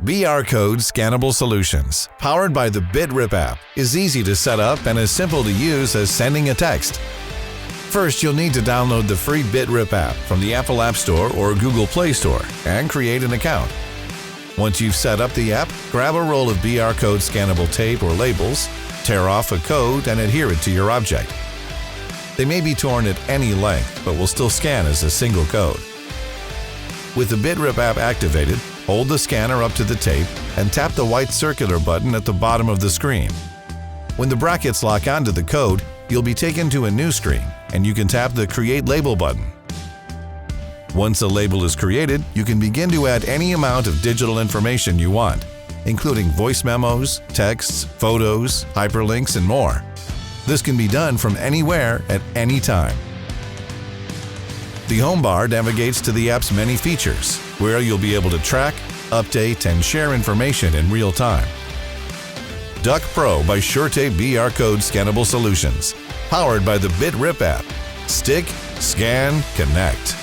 BR Code Scannable Solutions, powered by the BitRip App, is easy to set up and as simple to use as sending a text. First, you'll need to download the free BitRip App from the Apple App Store or Google Play Store and create an account. Once you've set up the app, grab a roll of BR Code scannable tape or labels, tear off a code and adhere it to your object. They may be torn at any length, but will still scan as a single code. With the BitRip app activated, hold the scanner up to the tape and tap the white circular button at the bottom of the screen. When the brackets lock onto the code, you'll be taken to a new screen and you can tap the Create Label button. Once a label is created, you can begin to add any amount of digital information you want, including voice memos, texts, photos, hyperlinks, and more. This can be done from anywhere at any time. The home bar navigates to the app's many features, where you'll be able to track, update, and share information in real time. Duck Pro by Shurtape BR Code Scannable Solutions, powered by the BitRip app. Stick, scan, connect.